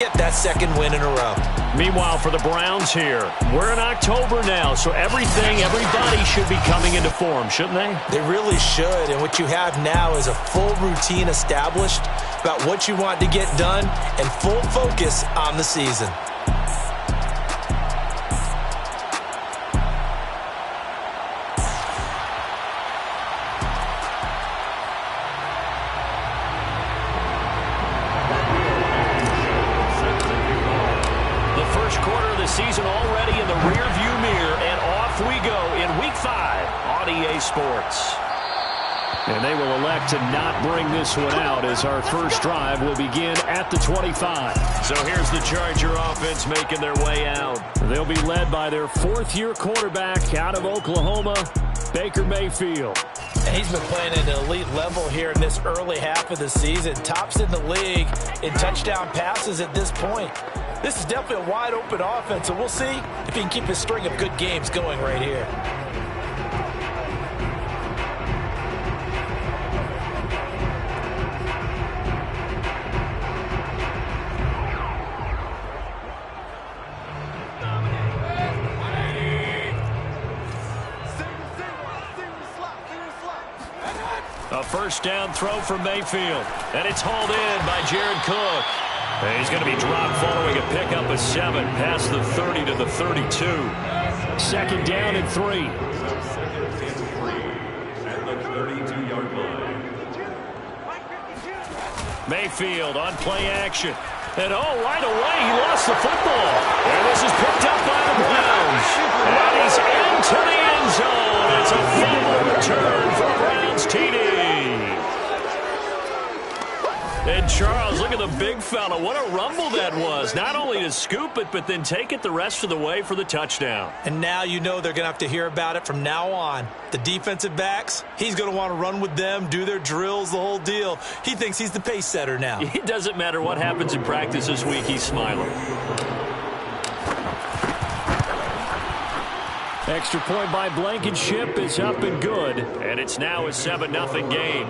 Get that second win in a row. Meanwhile, for the Browns here, we're in October now, so everybody should be coming into form, shouldn't they? They really should, and what you have now is a full routine established about what you want to get done and full focus on the season. Season already in the rear-view mirror, and off we go in Week 5 on EA Sports. And they will elect to not bring this one out as our first drive will begin at the 25. So here's the Charger offense making their way out. They'll be led by their fourth-year quarterback out of Oklahoma, Baker Mayfield. And he's been playing at an elite level here in this early half of the season. Tops in the league in touchdown passes at this point. This is definitely a wide-open offense, and we'll see if he can keep his string of good games going right here. A first down throw for Mayfield, and it's hauled in by Jared Cook. He's going to be dropped following a pickup of 7 past the 30 to the 32. Second down and 3. At the 32-yard line. Mayfield on play action. And right away he lost the football. And this is picked up by the Browns. And he's into the end zone. It's a fumble return for Browns TD. And Charles, look at the big fella. What a rumble that was. Not only to scoop it, but then take it the rest of the way for the touchdown. And now you know they're going to have to hear about it from now on. The defensive backs, he's going to want to run with them, do their drills, the whole deal. He thinks he's the pace setter now. It doesn't matter what happens in practice this week. He's smiling. Extra point by Blankenship is up and good. And it's now a 7-0 game.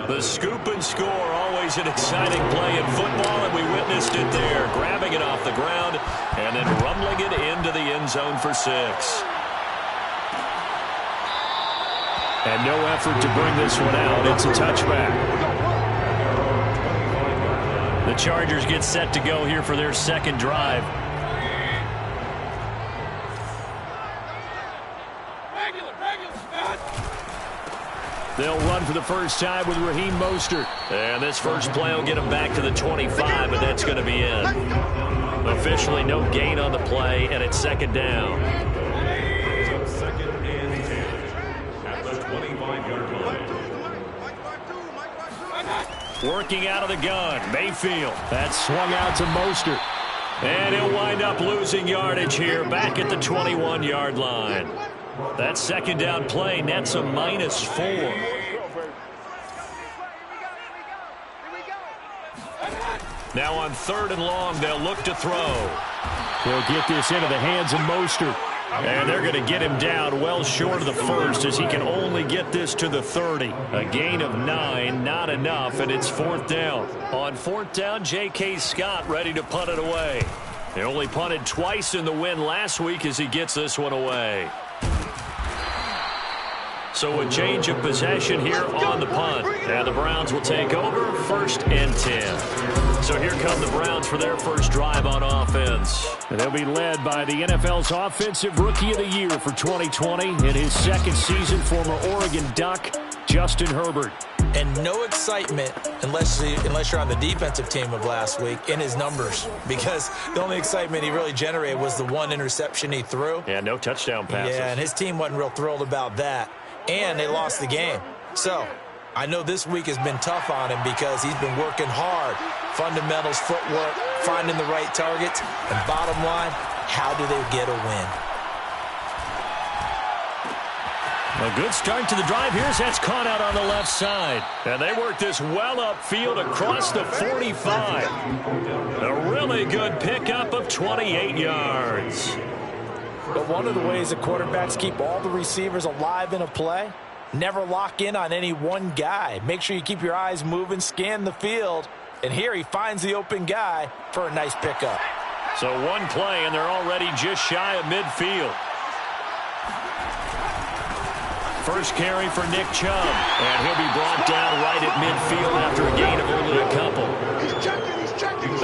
The scoop and score, always an exciting play in football, and we witnessed it there. Grabbing it off the ground and then rumbling it into the end zone for 6. And no effort to bring this one out. It's a touchback. The Chargers get set to go here for their second drive. They'll run for the first time with Raheem Mostert. And this first play will get him back to the 25, and that's going to be it. Officially no gain on the play, and it's second down. Second and 10 at the 25-yard line. Working out of the gun, Mayfield. That's swung out to Mostert. And he'll wind up losing yardage here back at the 21-yard line. That second down play nets a -4. Now on 3rd and long, they'll look to throw. They'll get this into the hands of Mostert. And they're going to get him down well short of the first as he can only get this to the 30. A gain of 9, not enough, and it's 4th down. On 4th down, J.K. Scott ready to punt it away. He only punted twice in the win last week as he gets this one away. So a change of possession here on the punt. And the Browns will take over 1st and 10. So here come the Browns for their first drive on offense. And they'll be led by the NFL's Offensive Rookie of the Year for 2020. In his second season, former Oregon Duck, Justin Herbert. And no excitement unless you're on the defensive team of last week in his numbers. Because the only excitement he really generated was the one interception he threw. Yeah, no touchdown passes. Yeah, and his team wasn't real thrilled about that. And they lost the game. So I know this week has been tough on him because he's been working hard. Fundamentals, footwork, finding the right targets. And bottom line, how do they get a win? A good start to the drive here as that's caught out on the left side. And they work this well upfield across the 45. A really good pickup of 28 yards. But one of the ways the quarterbacks keep all the receivers alive in a play, never lock in on any one guy. Make sure you keep your eyes moving, scan the field, And here he finds the open guy for a nice pickup. So one play, and they're already just shy of midfield. First carry for Nick Chubb, and he'll be brought down right at midfield after a gain of only a couple.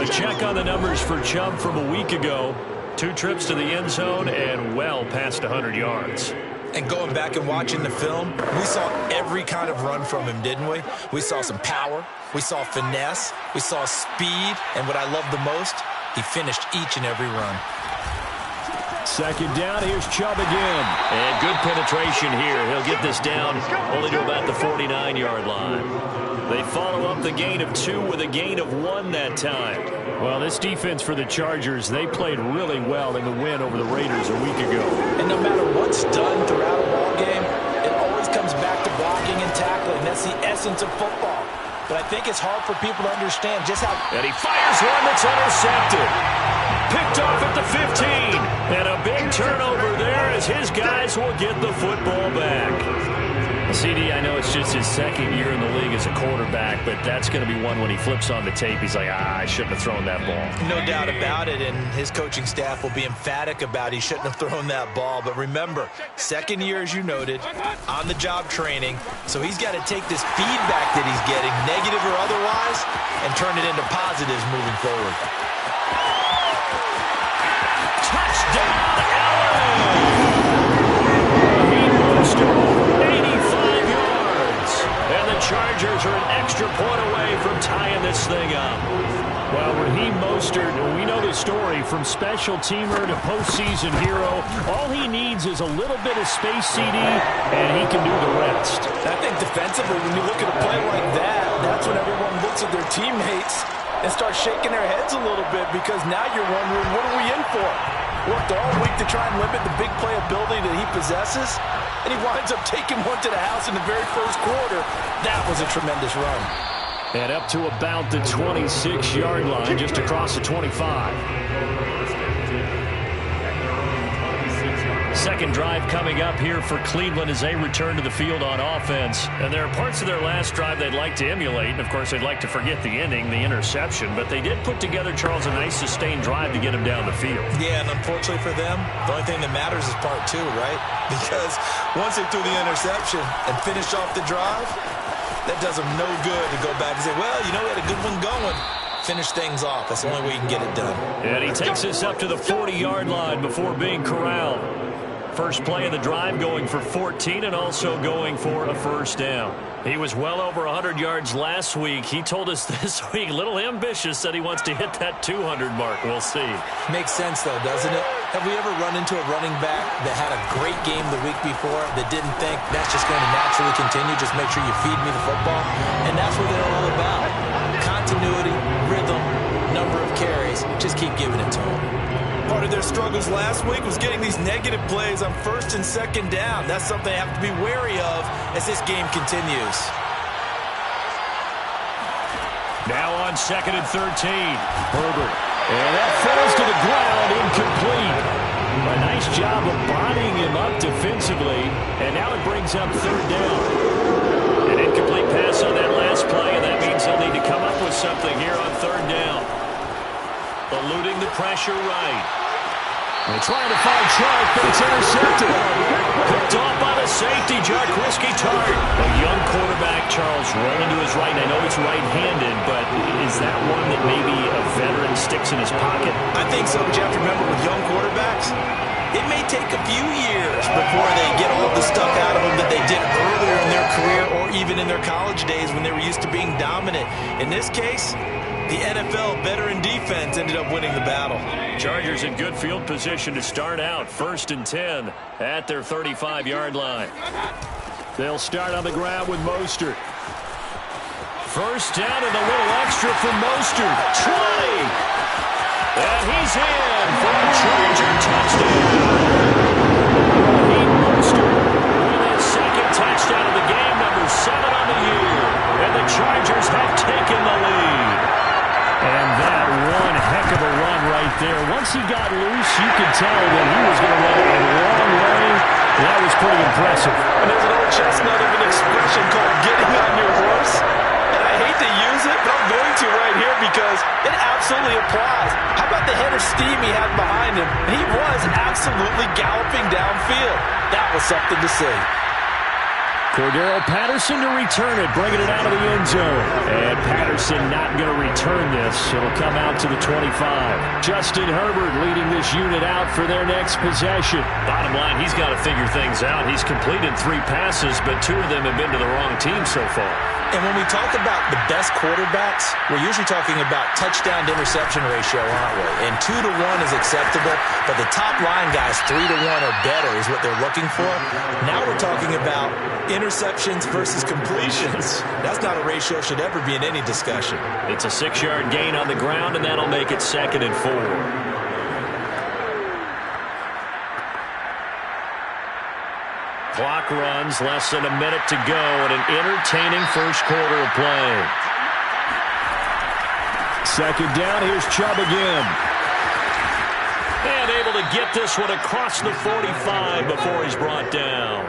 A check on the numbers for Chubb from a week ago. 2 trips to the end zone and well past 100 yards. And going back and watching the film, we saw every kind of run from him, didn't we? We saw some power, we saw finesse, we saw speed, and what I love the most, he finished each and every run. Second down, here's Chubb again. And good penetration here. He'll get this down only to about the 49-yard line. They follow up the gain of 2 with a gain of 1 that time. Well, this defense for the Chargers, they played really well in the win over the Raiders a week ago. And no matter what's done throughout a ball game, it always comes back to blocking and tackling. That's the essence of football. But I think it's hard for people to understand just how... And he fires one that's intercepted. Picked off at the 15. And a big turnover there as his guys will get the football back. CD, I know it's just his second year in the league as a quarterback, but that's going to be one when he flips on the tape. He's like, I shouldn't have thrown that ball. No doubt about it, and his coaching staff will be emphatic about he shouldn't have thrown that ball. But remember, second year, as you noted, on-the-job training, so he's got to take this feedback that he's getting, negative or otherwise, and turn it into positives moving forward. Touchdown, Allen! He moves to 85 yards. And the Chargers are an extra point away from tying this thing up. Well, Raheem Mostert, we know the story, from special teamer to postseason hero. All he needs is a little bit of space, CD, and he can do the rest. I think defensively, when you look at a play like that, that's when everyone looks at their teammates and starts shaking their heads a little bit, because now you're wondering, what are we in for? Worked all week to try and limit the big play ability that he possesses, and he winds up taking one to the house in the very first quarter. That was a tremendous run. And up to about the 26-yard line, just across the 25. Second drive coming up here for Cleveland as they return to the field on offense. And there are parts of their last drive they'd like to emulate. And, of course, they'd like to forget the ending, the interception. But they did put together, Charles, a nice sustained drive to get him down the field. Yeah, and unfortunately for them, the only thing that matters is part 2, right? Because once they threw the interception and finished off the drive, that does them no good to go back and say, well, you know, we had a good one going. Finish things off. That's the only way you can get it done. And he takes us up to the 40-yard line before being corralled. First play of the drive, going for 14 and also going for a first down. He was well over 100 yards last week. He told us this week, a little ambitious, that he wants to hit that 200 mark. We'll see. Makes sense, though, doesn't it? Have we ever run into a running back that had a great game the week before that didn't think that's just going to naturally continue? Just make sure you feed me the football. And that's what they're all about. Continuity, rhythm, number of carries. Just keep giving it to them. Part of their struggles last week was getting these negative plays on first and second down. That's something they have to be wary of as this game continues. Now on second and 13. Herbert. And that falls to the ground, incomplete. A nice job of bodying him up defensively. And now it brings up third down. An incomplete pass on that last play, and that means they'll need to come up with something here on third down. Eluding the pressure right. They're trying to find Chark, but it's intercepted. Picked off by the safety, Jarquiski Tartt. A young quarterback, Charles, rolling to his right. I know he's right-handed, but is that one that maybe a veteran sticks in his pocket? I think so, but you have to remember with young quarterbacks, it may take a few years before they get all the stuff out of them that they did earlier in their career or even in their college days when they were used to being dominant. In this case, the NFL veteran defense ended up winning the battle. Chargers in good field position to start out. First and 10 at their 35-yard line. They'll start on the ground with Mostert. First down and a little extra for Mostert. 20. And he's in for a Charger touchdown. Raheem Mostert with his second touchdown of the game, number 7 on the year. And the Chargers have taken the lead. And that one heck of a run right there. Once he got loose, you could tell that he was going to run a long way. That was pretty impressive. And there's an old chestnut of an expression called getting on your horse. And I I hate to use it, but I'm going to right here because it absolutely applies. How about the head of steam he had behind him? He was absolutely galloping downfield. That was something to see. Cordero Patterson to return it, bringing it out of the end zone. And Patterson not going to return this. It'll come out to the 25. Justin Herbert leading this unit out for their next possession. Bottom line, he's got to figure things out. He's completed 3 passes, but 2 of them have been to the wrong team so far. And when we talk about the best quarterbacks, we're usually talking about touchdown to interception ratio, aren't we? And 2 to 1 is acceptable, but the top line guys, 3 to 1 or better is what they're looking for. Now we're talking about interceptions versus completions. That's not a ratio should ever be in any discussion. It's a 6-yard gain on the ground, and that'll make it 2nd and 4. Clock runs, less than a minute to go, and an entertaining first quarter of play. 2nd down, here's Chubb again. And able to get this one across the 45 before he's brought down.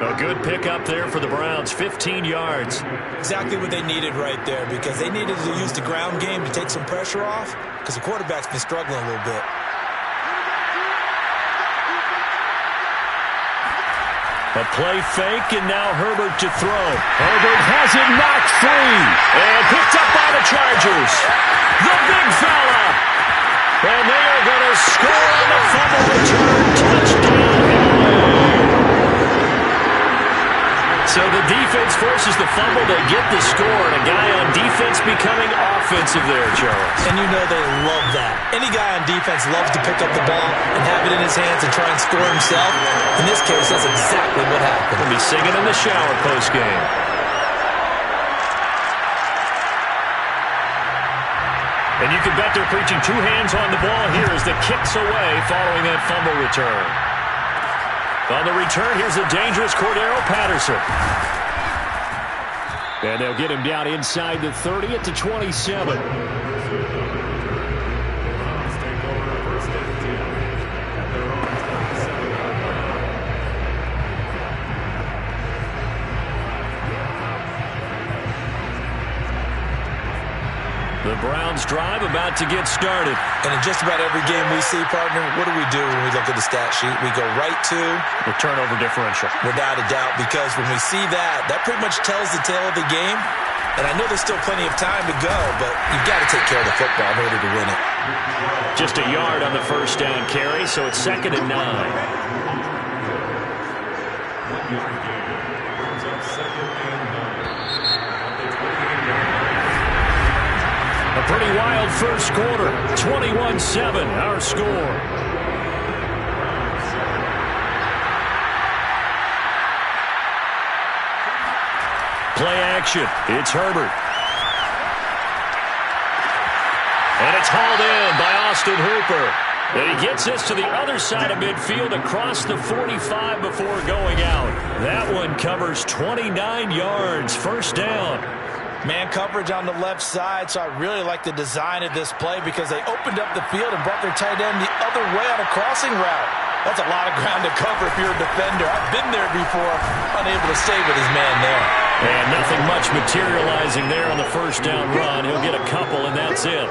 A good pickup there for the Browns, 15 yards. Exactly what they needed right there, because they needed to use the ground game to take some pressure off, because the quarterback's been struggling a little bit. A play fake, and now Herbert to throw. Herbert has it knocked free. And picked up by the Chargers. The big fella. And they are going to score on the fumble return. Touchdown. So the defense forces the fumble. They get the score, and a guy on defense becoming offensive there, Charles. And you know they love that. Any guy on defense loves to pick up the ball and have it in his hands and try and score himself. In this case, that's exactly what happened. He'll be singing in the shower post-game. And you can bet they're preaching 2 hands on the ball here as the kick's away following that fumble return. On the return, here's a dangerous Cordero Patterson. And they'll get him down inside the 30 at the 27. The Browns drive about to get started. And in just about every game we see, partner, what do when we look at the stat sheet? We go right to the turnover differential. Without a doubt, because when we see that, that pretty much tells the tale of the game. And I know there's still plenty of time to go, but you've got to take care of the football in order to win it. Just a yard on the first down carry, so it's 2nd and 9. A pretty wild first quarter. 21-7, our score. Play action. It's Herbert. And it's hauled in by Austin Hooper. And he gets this to the other side of midfield across the 45 before going out. That one covers 29 yards. First down. Man coverage on the left side, so I really like the design of this play because they opened up the field and brought their tight end the other way on a crossing route. That's a lot of ground to cover if you're a defender. I've been there before, unable to stay with his man there. And nothing much materializing there on the first down run. He'll get a couple, and that's it.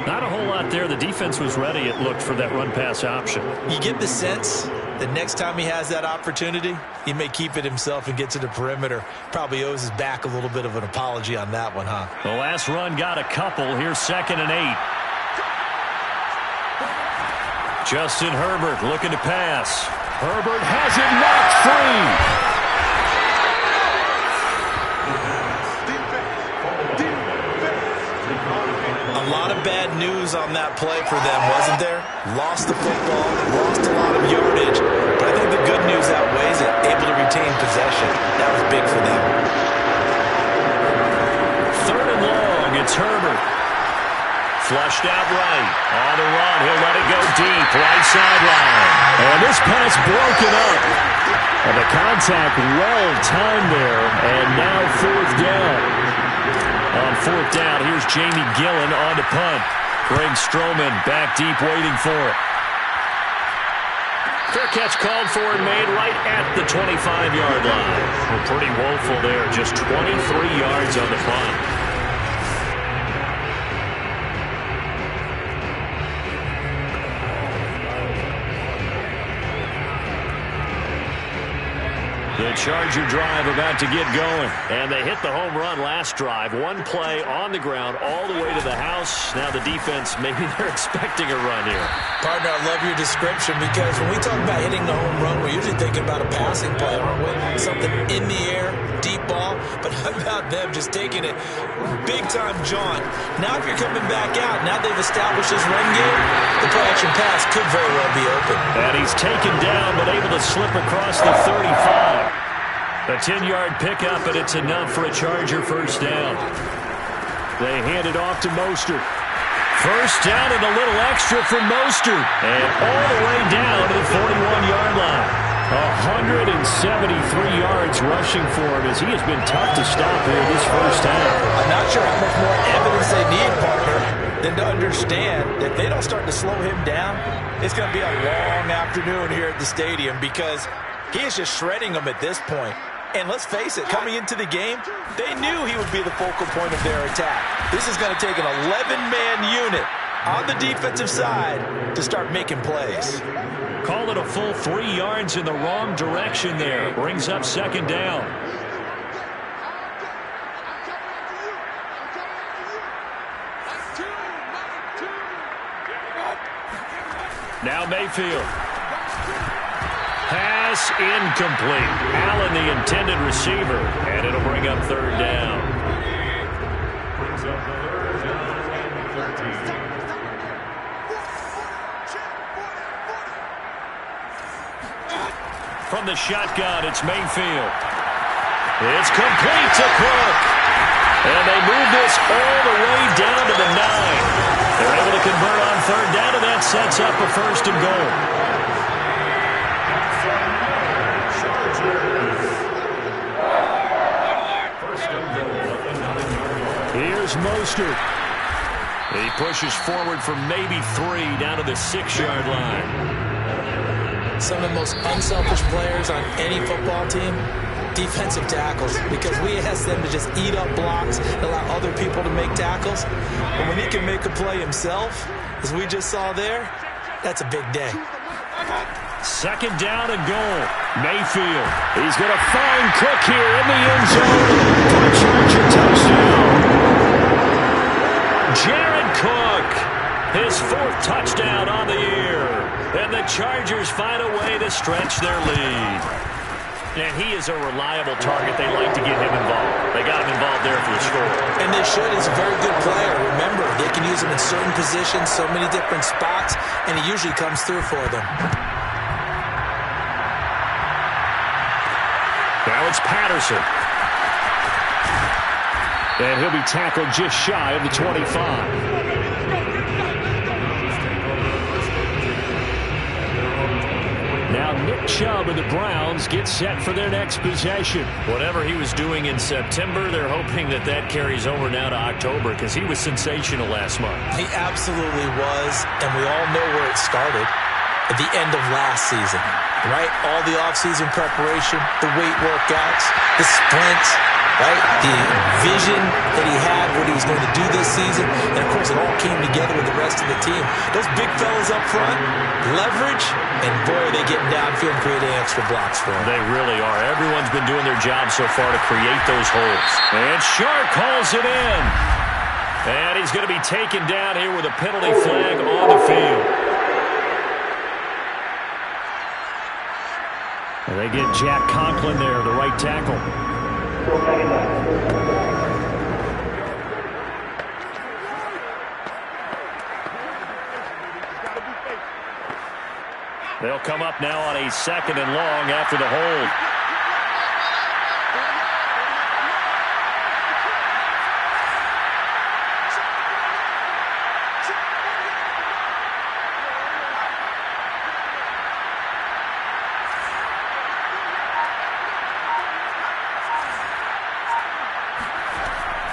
Not a whole lot there. The defense was ready, it looked, for that run-pass option. You get the sense that next time he has that opportunity, he may keep it himself and get to the perimeter. Probably owes his back a little bit of an apology on that one, huh? The last run got a couple. Here's 2nd and 8. Justin Herbert looking to pass. Herbert has it knocked free. A lot of bad news on that play for them, wasn't there? Lost the football, lost a lot of yardage, but I think the good news outweighs it. Able to retain possession. That was big for them. 3rd and long, it's Herbert. Flushed out right. On the run, he'll let it go deep. Right sideline. And this pass broken up. And the contact well timed there. And now 4th down. On 4th down, here's Jamie Gillen on to punt. Greg Stroman back deep waiting for it. Fair catch called for and made right at the 25-yard line. Well, pretty woeful there. Just 23 yards on the punt. The Charger drive about to get going. And they hit the home run last drive. One play on the ground all the way to the house. Now the defense, maybe they're expecting a run here. Partner, I love your description because when we talk about hitting the home run, we're usually thinking about a passing play, aren't we? Something in the air, deep ball. But how about them just taking it big-time jaunt? Now if you're coming back out, now they've established this run game, the play-action pass could very well be open. And he's taken down but able to slip across the 35. A 10-yard pickup, and it's enough for a Charger first down. They hand it off to Mostert. First down and a little extra for Mostert. And all the way down to the 41-yard line. 173 yards rushing for him as he has been tough to stop here this first half. I'm not sure how much more evidence they need, partner, than to understand that if they don't start to slow him down, it's going to be a long afternoon here at the stadium because he is just shredding them at this point. And let's face it, coming into the game, they knew he would be the focal point of their attack. This is going to take an 11-man unit on the defensive side to start making plays. Call it a full 3 yards in the wrong direction there. Brings up second down. Now Mayfield. Pass incomplete. Allen, the intended receiver, and it'll bring up third down. From the shotgun, it's Mayfield. It's complete to Cook. And they move this all the way down to the 9. They're able to convert on third down, and that sets up a first and goal. Here's Mostert. He pushes forward for maybe 3 down to the 6-yard line. Some of the most unselfish players on any football team, defensive tackles, because we ask them to just eat up blocks and allow other people to make tackles. But when he can make a play himself, as we just saw there, that's a big day. Second down and goal. Mayfield. He's going to find Cook here in the end zone for a Charger touchdown. Jared Cook, his 4th touchdown on the year. And the Chargers find a way to stretch their lead. And he is a reliable target. They like to get him involved. They got him involved there for the score. And they should. He's a very good player. Remember, they can use him in certain positions, so many different spots, and he usually comes through for them. Now it's Patterson. And he'll be tackled just shy of the 25. Now Nick Chubb of the Browns gets set for their next possession. Whatever he was doing in September, they're hoping that that carries over now to October because he was sensational last month. He absolutely was, and we all know where it started. At the end of last season, right? All the offseason preparation, the weight workouts, the sprints, right? The vision that he had, what he was going to do this season. And, of course, it all came together with the rest of the team. Those big fellas up front, leverage, and, boy, are they getting downfield and creating extra blocks for him. They really are. Everyone's been doing their job so far to create those holes. And Shark calls it in. And he's going to be taken down here with a penalty flag on the field. And they get Jack Conklin there, the right tackle. They'll come up now on a 2nd and long after the hold.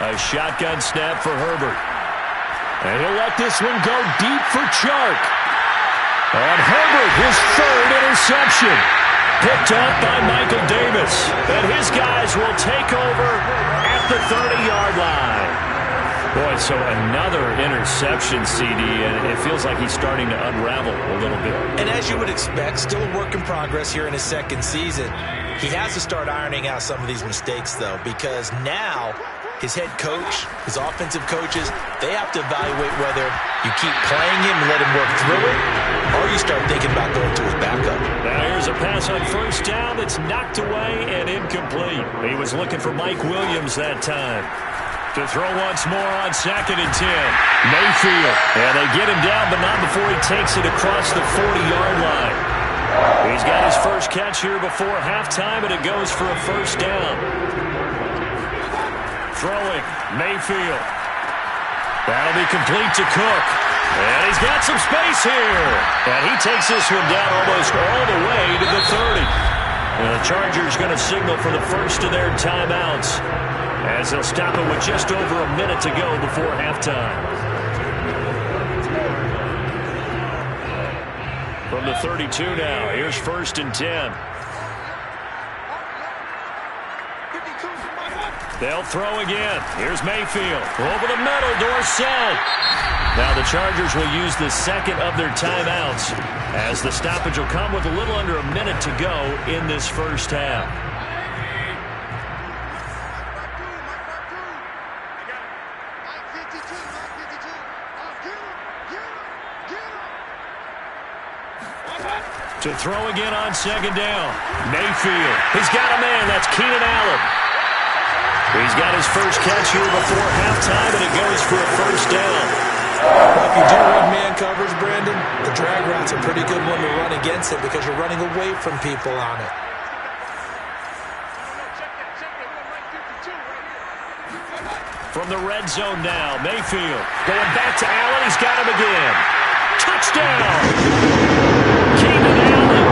A shotgun snap for Herbert. And he'll let this one go deep for Chark. On Herbert, his third interception. Picked up by Michael Davis. And his guys will take over at the 30-yard line. Boy, so another interception, CD, and it feels like he's starting to unravel a little bit. And as you would expect, still a work in progress here in his second season. He has to start ironing out some of these mistakes, though, because now his head coach, his offensive coaches, they have to evaluate whether you keep playing him and let him work through it, or you start thinking about going to his backup. Now here's a pass on first down that's knocked away and incomplete. He was looking for Mike Williams that time. To throw once more on 2nd and 10. Mayfield. And they get him down, but not before he takes it across the 40-yard line. He's got his first catch here before halftime, and it goes for a first down. Throwing, Mayfield. That'll be complete to Cook. And he's got some space here. And he takes this one down almost all the way to the 30. And the Chargers going to signal for the first of their timeouts, as they'll stop it with just over a minute to go before halftime. From the 32 now, here's 1st and 10. They'll throw again. Here's Mayfield. Over the middle, Dorsett. Now the Chargers will use the second of their timeouts, as the stoppage will come with a little under a minute to go in this first half. To throw again on 2nd down. Mayfield. He's got a man. That's Keenan Allen. He's got his first catch here before halftime, and it goes for a first down. If you do run man coverage, Brandon, the drag route's a pretty good one to run against it because you're running away from people on it. From the red zone now, Mayfield going back to Allen. He's got him again. Touchdown! Keenan Allen,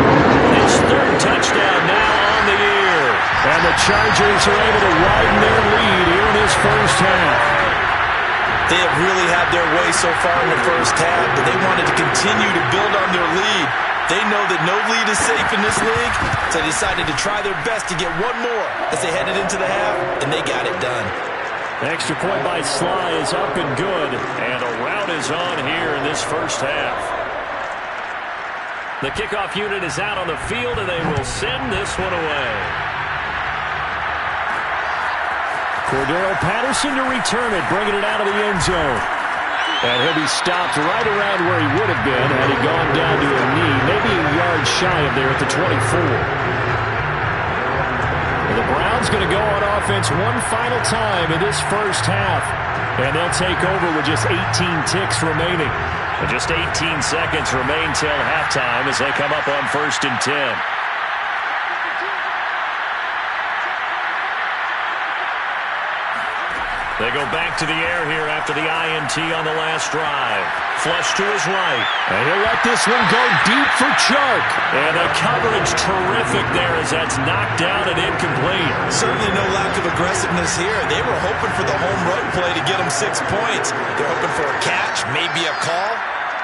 his third touchdown now on the year. And the Chargers are able to widen their lead here in this first half. They have really had their way so far in the first half, but they wanted to continue to build on their lead. They know that no lead is safe in this league, so they decided to try their best to get one more as they headed into the half, and they got it done. Extra point by Sly is up and good, and a rout is on here in this first half. The kickoff unit is out on the field, and they will send this one away. Cordero Patterson to return it, bringing it out of the end zone. And he'll be stopped right around where he would have been had he gone down to a knee, maybe a yard shy of there at the 24. The Browns going to go on offense one final time in this first half, and they'll take over with just 18 ticks remaining. And just 18 seconds remain till halftime as they come up on 1st and 10. They go back to the air here after the INT on the last drive. Flush to his right. And he'll let this one go deep for Chark. And the coverage terrific there as that's knocked down and incomplete. Certainly no lack of aggressiveness here. They were hoping for the home run play to get them 6 points. They're hoping for a catch, maybe a call.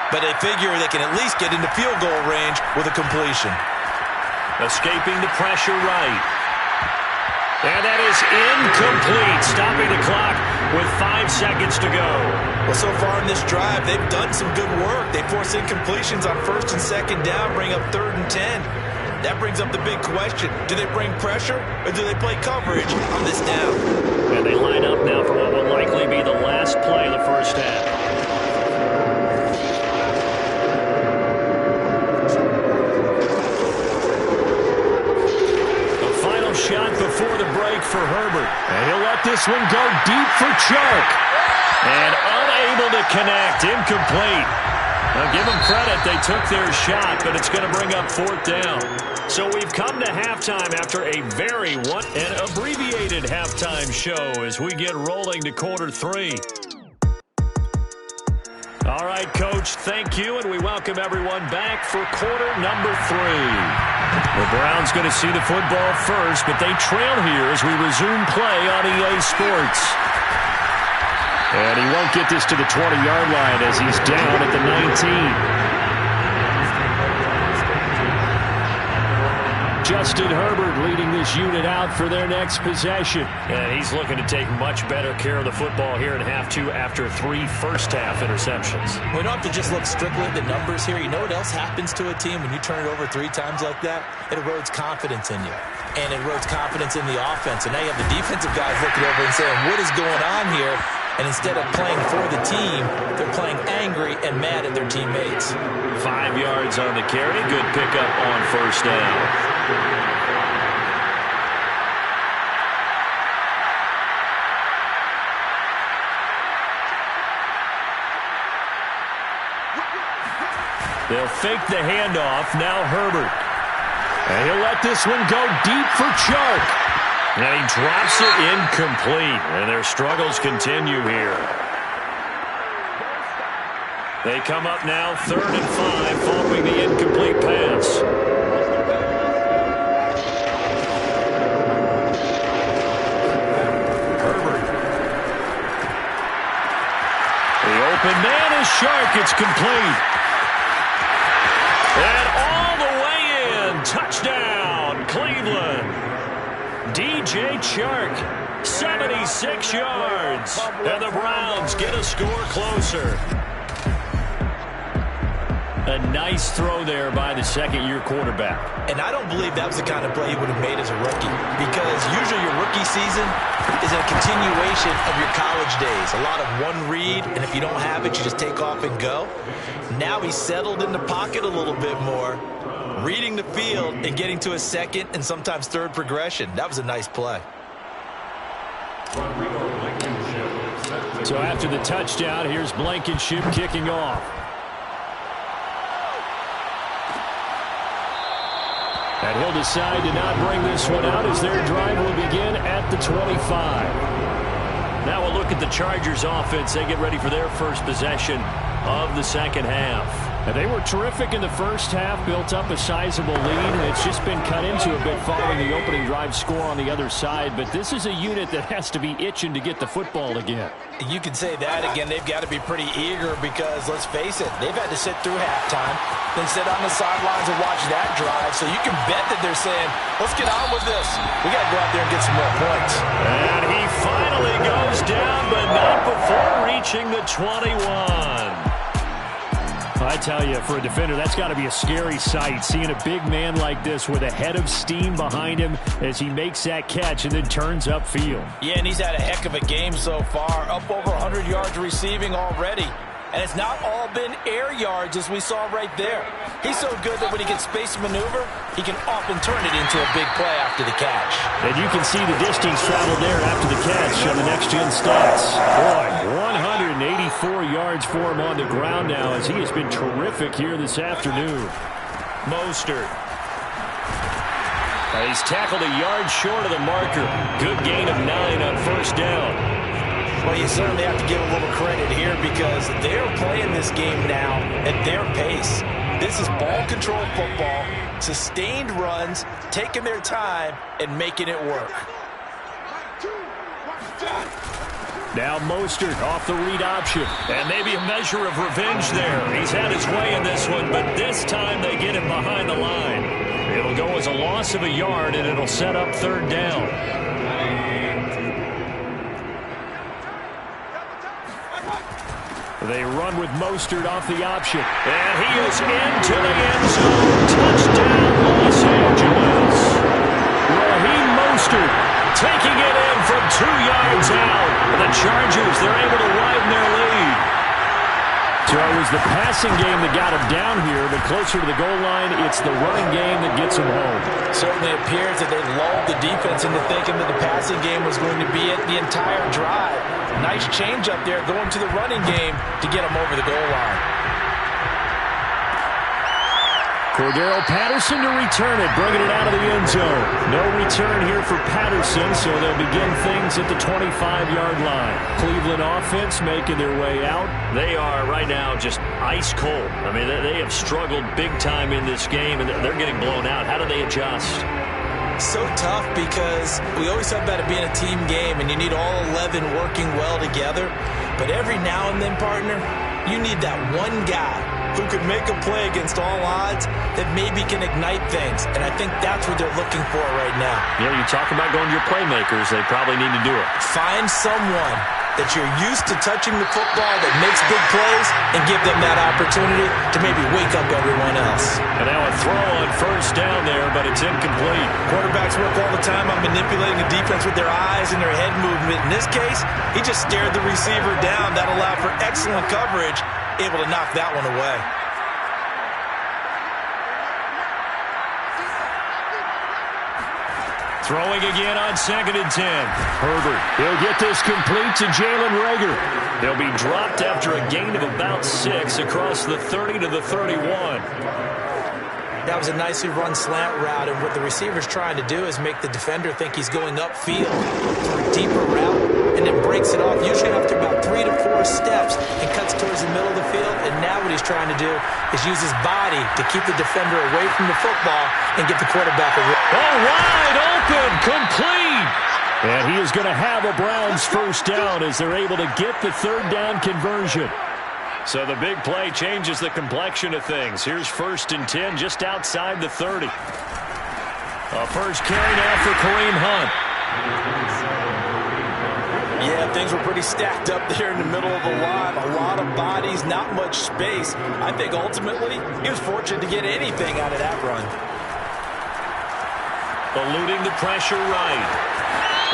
But they figure they can at least get into field goal range with a completion. Escaping the pressure right. And that is incomplete, stopping the clock with 5 seconds to go. Well, so far in this drive, they've done some good work. They force incompletions on 1st and 2nd down, bring up 3rd and 10. That brings up the big question. Do they bring pressure, or do they play coverage on this down? And they line up now for what will likely be the last play of the first half. Shot before the break for Herbert. And he'll let this one go deep for Chark. And unable to connect. Incomplete. Now give them credit. They took their shot, but it's going to bring up 4th down. So we've come to halftime after a very an abbreviated halftime show as we get rolling to quarter 3. All right, Coach, thank you, and we welcome everyone back for quarter number 3. The Browns going to see the football first, but they trail here as we resume play on EA Sports. And he won't get this to the 20-yard line as he's down at the 19. Justin Herbert leading this unit out for their next possession. And he's looking to take much better care of the football here in half two after 3 first-half interceptions. We don't have to just look strictly at the numbers here. You know what else happens to a team when you turn it over 3 times like that? It erodes confidence in you. And it erodes confidence in the offense. And now you have the defensive guys looking over and saying, what is going on here? And instead of playing for the team, they're playing angry and mad at their teammates. 5 yards on the carry. Good pickup on first down. They'll fake the handoff. Now Herbert. And he'll let this one go deep for Chark. And he drops it incomplete. And their struggles continue here. They come up now 3rd and 5 following the incomplete pass. Herbert. The open man is Chark. It's complete. And all the way in. Touchdown, Cleveland. DJ Chark, 76 yards. And the Browns get a score closer. A nice throw there by the second-year quarterback. And I don't believe that was the kind of play he would have made as a rookie, because usually your rookie season is a continuation of your college days. A lot of one read, and if you don't have it, you just take off and go. Now he's settled in the pocket a little bit more, reading the field and getting to a second and sometimes third progression. That was a nice play. So after the touchdown, here's Blankenship kicking off. And he'll decide to not bring this one out as their drive will begin at the 25. Now we'll look at the Chargers offense. They get ready for their first possession of the second half. And they were terrific in the first half, built up a sizable lead. It's just been cut into a bit following the opening drive score on the other side. But this is a unit that has to be itching to get the football again. You can say that again. They've got to be pretty eager because, let's face it, they've had to sit through halftime, then sit on the sidelines and watch that drive. So you can bet that they're saying, let's get on with this. We got to go out there and get some more points. And he finally goes down, but not before reaching the 21. I tell you, for a defender, that's got to be a scary sight, seeing a big man like this with a head of steam behind him as he makes that catch and then turns upfield. Yeah, and he's had a heck of a game so far, up over 100 yards receiving already. And it's not all been air yards, as we saw right there. He's so good that when he gets space to maneuver, he can often turn it into a big play after the catch. And you can see the distance traveled there after the catch on the next-gen stats. Boy, 184 yards for him on the ground now as he has been terrific here this afternoon. Mostert. He's tackled a yard short of the marker. Good gain of 9 on first down. Well, you certainly have to give a little credit here because they're playing this game now at their pace. This is ball control football, sustained runs, taking their time, and making it work. Now Mostert off the read option. And maybe a measure of revenge there. He's had his way in this one, but this time they get him behind the line. It'll go as a loss of a yard, and it'll set up third down. They run with Mostert off the option. And he is into the end zone. Touchdown, Los Angeles. Raheem Mostert taking it in from 2 yards out. The Chargers, they're able to widen their lead. So it was the passing game that got him down here, but closer to the goal line, it's the running game that gets him home. Certainly appears that they lulled the defense into thinking that the passing game was going to be it the entire drive. Nice change up there going to the running game to get him over the goal line. Cordero Patterson to return it, bringing it out of the end zone. No return here for Patterson, so they'll begin things at the 25-yard line. Cleveland offense making their way out. They are right now just ice cold. I mean, they have struggled big time in this game, and they're getting blown out. How do they adjust? So tough because we always talk about it being a team game, and you need all 11 working well together. But every now and then, partner, You need that one guy who could make a play against all odds that maybe can ignite things. And I think that's what they're looking for right now. Yeah, you talk about going to your playmakers. They probably need to do it. Find someone that you're used to touching the football that makes big plays and give them that opportunity to maybe wake up everyone else. And now a throw on first down there, but it's incomplete. Quarterbacks work all the time on manipulating the defense with their eyes and their head movement. In this case, he just stared the receiver down. That allowed for excellent coverage, able to knock that one away. Throwing again on 2nd and 10. Herbert, he'll get this complete to Jalen Reagor. He'll be dropped after a gain of about 6 across the 30 to the 31. That was a nicely run slant route, and what the receiver's trying to do is make the defender think he's going upfield for a deeper route, and then breaks it off, usually after about 3 to 4 steps, and cuts towards the middle of the field. And now what he's trying to do is use his body to keep the defender away from the football and get the quarterback a wide open, complete. And he is going to have a Browns first down as they're able to get the 3rd down conversion. So the big play changes the complexion of things. Here's 1st and 10 just outside the 30. A first carry now for Kareem Hunt. Yeah, things were pretty stacked up there in the middle of the line. A lot of bodies, not much space. I think ultimately he was fortunate to get anything out of that run. Eluding the pressure right.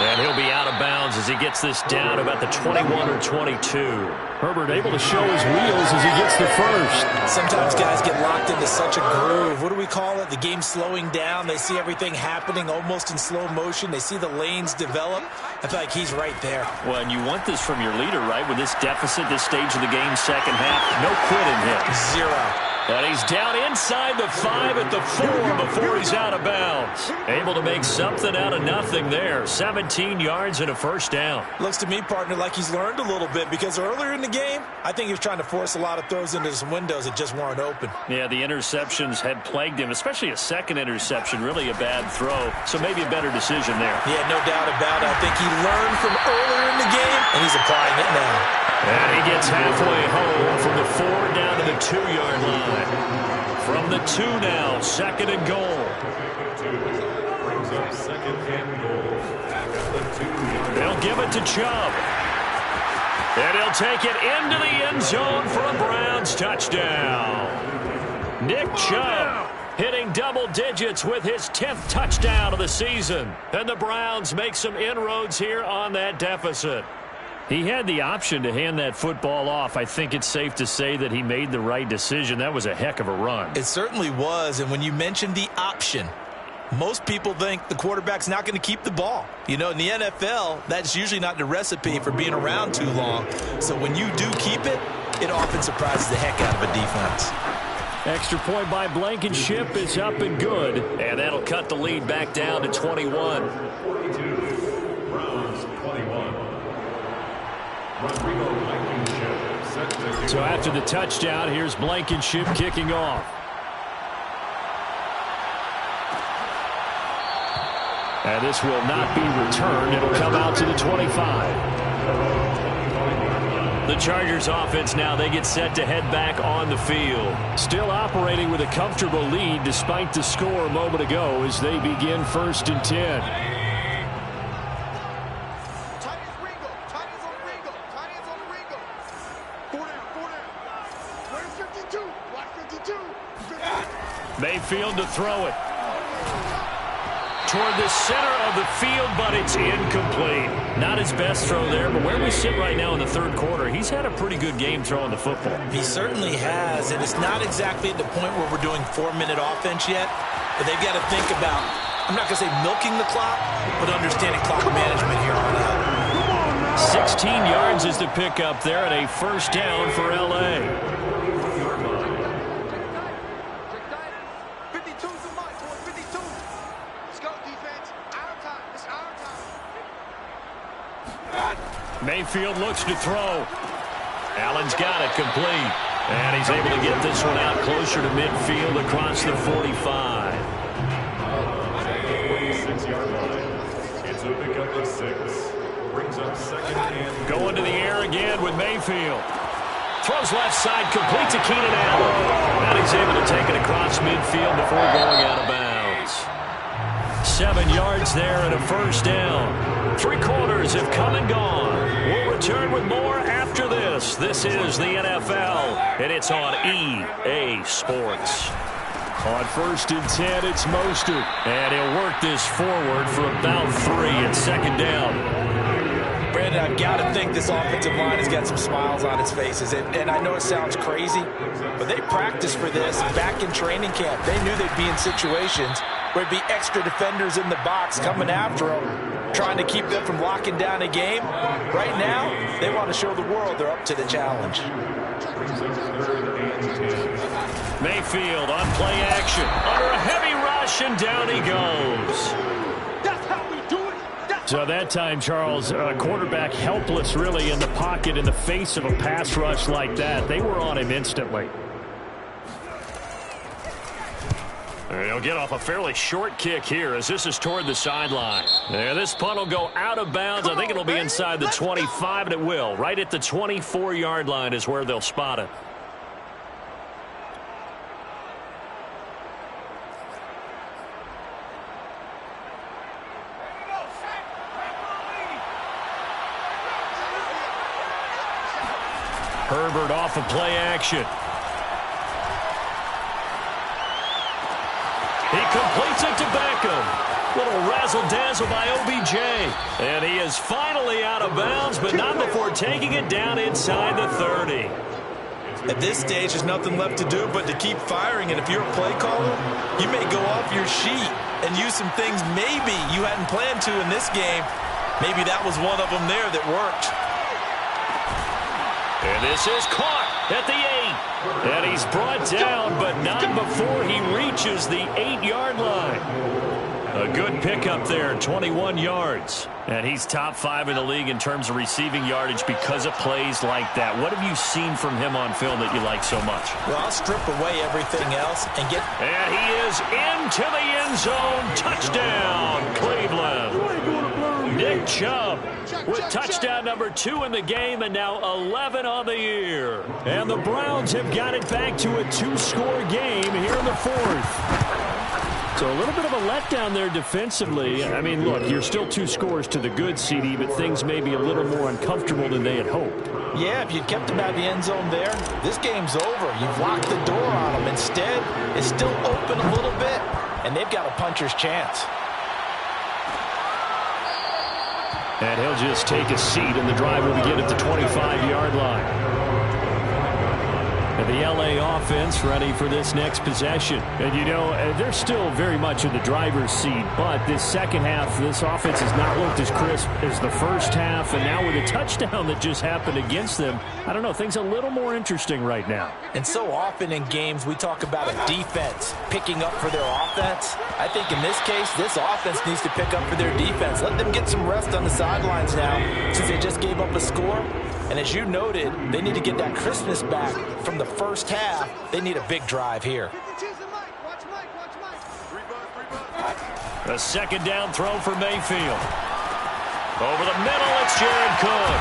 And he'll be out of bounds as he gets this down about the 21 or 22. Herbert able to show his wheels as he gets the first. Sometimes guys get locked into such a groove. What do we call it? The game slowing down. They see everything happening almost in slow motion. They see the lanes develop. I feel like he's right there. Well, and you want this from your leader, right? With this deficit, this stage of the game, second half, no quitting him. 0. And he's down inside the 5 at the 4 before he's out of bounds. Able to make something out of nothing there. 17 yards and a first down. Looks to me, partner, like he's learned a little bit, because earlier in the game, I think he was trying to force a lot of throws into some windows that just weren't open. Yeah, the interceptions had plagued him, especially a second interception, really a bad throw. So maybe a better decision there. Yeah, no doubt about it. I think he learned from earlier in the game, and he's applying it now. And he gets halfway home from the 4 down to the 2-yard line. From the 2 now, 2nd and goal. They'll give it to Chubb. And he'll take it into the end zone for a Browns touchdown. Nick Chubb hitting double digits with his 10th touchdown of the season. And the Browns make some inroads here on that deficit. He had the option to hand that football off. I think it's safe to say that he made the right decision. That was a heck of a run. It certainly was. And when you mentioned the option, most people think the quarterback's not going to keep the ball. You know, in the NFL, that's usually not the recipe for being around too long. So when you do keep it, it often surprises the heck out of a defense. Extra point by Blankenship is up and good. And that'll cut the lead back down to 21. So after the touchdown, here's Blankenship kicking off. And this will not be returned. It'll come out to the 25. The Chargers offense now, they get set to head back on the field. Still operating with a comfortable lead despite the score a moment ago as they begin 1st and 10. Mayfield to throw it toward the center of the field, but it's incomplete. Not his best throw there, but where we sit right now in the 3rd quarter, he's had a pretty good game throwing the football. He certainly has, and it's not exactly at the point where we're doing 4-minute offense yet, but they've got to think about, I'm not going to say milking the clock, but understanding clock management here on out. 16 yards is the pickup there and a first down for L.A. Mayfield looks to throw. Allen's got it complete. And he's able to get this one out closer to midfield across the 45. It's a pickup of 6. Brings up 2nd and going to the air again with Mayfield. Throws left side, complete to Keenan Allen. And he's able to take it across midfield before going out of bounds. 7 yards there and a first down. 3 quarters have come and gone. We'll return with more after this. This is the NFL, and it's on EA Sports. On 1st and 10, it's Mostert. And he'll work this forward for about 3 and 2nd down. Brandon, I've got to think this offensive line has got some smiles on its faces. And I know it sounds crazy, but they practiced for this back in training camp. They knew they'd be in situations where there'd be extra defenders in the box coming after them, trying to keep them from locking down a game. Right now, they want to show the world they're up to the challenge. Mayfield on play action. Under a heavy rush, and down he goes. So that time, Charles, quarterback helpless really in the pocket in the face of a pass rush like that. They were on him instantly. And he'll get off a fairly short kick here as this is toward the sideline. And this punt will go out of bounds. I think it'll be inside the 25, and it will. Right at the 24-yard line is where they'll spot it. Herbert off of play action. He completes it to Beckham. Little razzle-dazzle by OBJ. And he is finally out of bounds, but not before taking it down inside the 30. At this stage, there's nothing left to do but to keep firing. And if you're a play caller, you may go off your sheet and use some things maybe you hadn't planned to in this game. Maybe that was one of them there that worked. And this is caught at the 8. And he's brought down, but not before he reaches the 8-yard line. A good pickup there, 21 yards. And he's top 5 in the league in terms of receiving yardage because of plays like that. What have you seen from him on film that you like so much? Well, I'll strip away everything else and get... And he is into the end zone. Touchdown, Cleveland. Nick Chubb with touchdown number 2 in the game, and now 11 on the year. And the Browns have got it back to a 2-score game here in the 4th. So a little bit of a letdown there defensively. I mean, look, you're still 2 scores to the good, CD, but things may be a little more uncomfortable than they had hoped. Yeah, if you'd kept him out of the end zone there, this game's over. You've locked the door on him. Instead, it's still open a little bit, and they've got a puncher's chance. And he'll just take a seat, and the drive will begin at the 25-yard line. And the LA offense ready for this next possession. And, you know, they're still very much in the driver's seat, but this second half, this offense has not looked as crisp as the first half, and now with a touchdown that just happened against them, I don't know, things a little more interesting right now. And so often in games, we talk about a defense picking up for their offense. I think in this case, this offense needs to pick up for their defense. Let them get some rest on the sidelines now, since they just gave up a score. And as you noted, they need to get that crispness back from the first half. They need a big drive here. A second down throw for Mayfield. Over the middle, it's Jared Cook.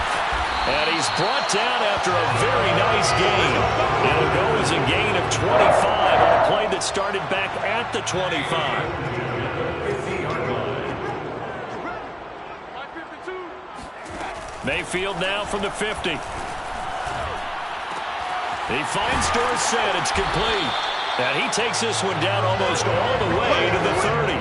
And he's brought down after a very nice gain. It'll go as a gain of 25 on a play that started back at the 25. Mayfield now from the 50. He finds Dorsett. It's complete. And he takes this one down almost all the way to the 30.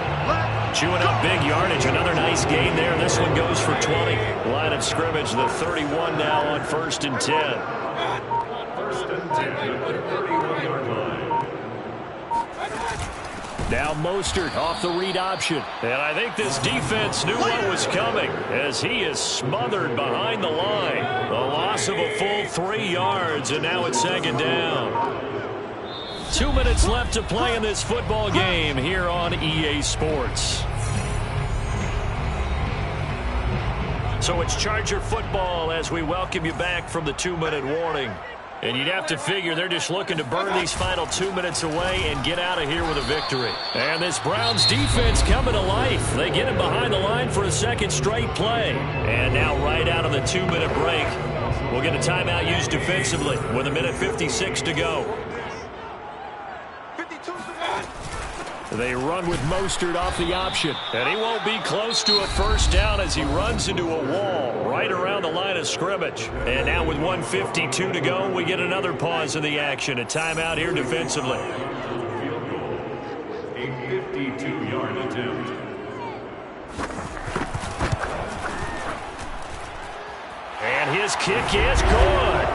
Chewing up big yardage. Another nice gain there. This one goes for 20. Line of scrimmage, the 31 now on 1st and 10. 1st and 10 at the 31-yard line. Now Mostert off the read option. And I think this defense knew what was coming as he is smothered behind the line. A loss of a full 3 yards, and now it's second down. 2 minutes left to play in this football game here on EA Sports. So it's Charger football as we welcome you back from the 2-minute warning. And you'd have to figure they're just looking to burn these final 2 minutes away and get out of here with a victory. And this Browns defense coming to life. They get him behind the line for a second straight play. And now right out of the 2-minute break, We'll get a timeout used defensively with 1:56 to go. They run with Mostert off the option. And he won't be close to a first down as he runs into a wall right around the line of scrimmage. And now with 1:52 to go, we get another pause in the action. A timeout here defensively. A 52-yard attempt. And his kick is good.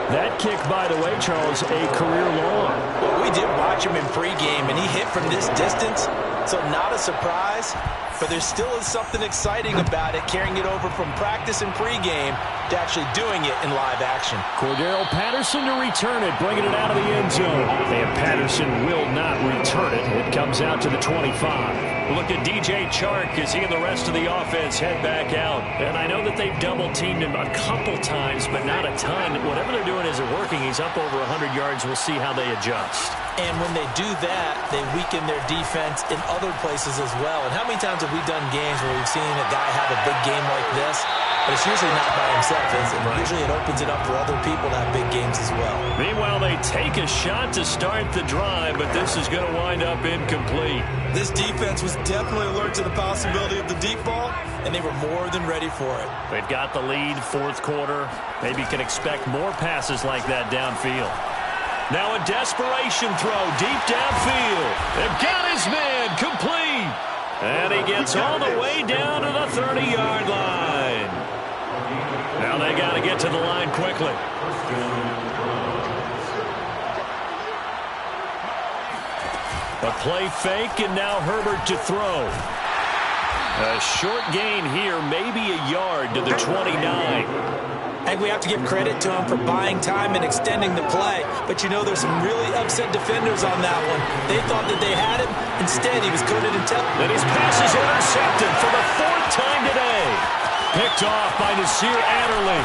That kick, by the way, Charles, a career long. Well, we did watch him in pregame, and he hit from this distance, so not a surprise. But there still is something exciting about it, carrying it over from practice and pregame to actually doing it in live action. Cordero Patterson to return it, bringing it out of the end zone. And Patterson will not return it. It comes out to the 25. Look at DJ Chark as he and the rest of the offense head back out. And I know that they've double-teamed him a couple times, but not a ton. Whatever they're doing isn't working. He's up over 100 yards. We'll see how they adjust. And when they do that, they weaken their defense in other places as well. And how many times have we done games where we've seen a guy have a big game like this? But it's usually not by himself, is it? Right. Usually it opens it up for other people to have big games as well. Meanwhile, they take a shot to start the drive, but this is going to wind up incomplete. This defense was definitely alert to the possibility of the deep ball, and they were more than ready for it. They've got the lead, fourth quarter. Maybe can expect more passes like that downfield. Now a desperation throw deep downfield. They've got his man complete. And he gets all the way down to the 30-yard line. Now they got to get to the line quickly. A play fake, and now Herbert to throw. A short gain here, maybe a yard to the 29. I think we have to give credit to him for buying time and extending the play. But, you know, there's some really upset defenders on that one. They thought that they had him. Instead, he was coated in tail. And his pass is intercepted for the fourth time today. Picked off by Nasir Adderley.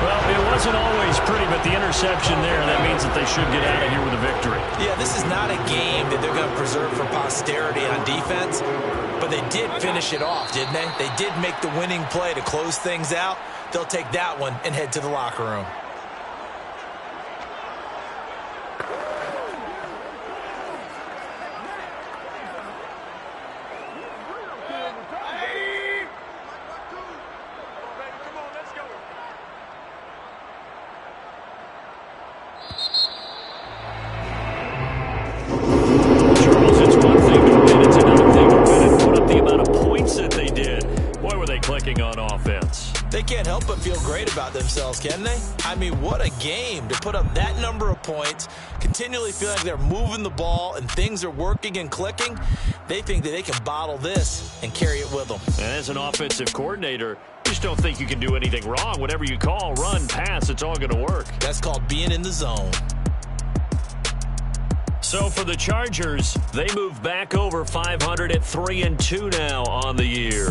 Well, it wasn't always pretty, but the interception there, that means that they should get out of here with a victory. Yeah, this is not a game that they're going to preserve for posterity on defense, but they did finish it off, didn't they? They did make the winning play to close things out. They'll take that one and head to the locker room. They can't help but feel great about themselves, can they? I mean, what a game to put up that number of points, continually feeling like they're moving the ball and things are working and clicking. They think that they can bottle this and carry it with them. And as an offensive coordinator, you just don't think you can do anything wrong. Whatever you call, run, pass, it's all going to work. That's called being in the zone. So for the Chargers, they move back over 500 at 3-2 now on the year.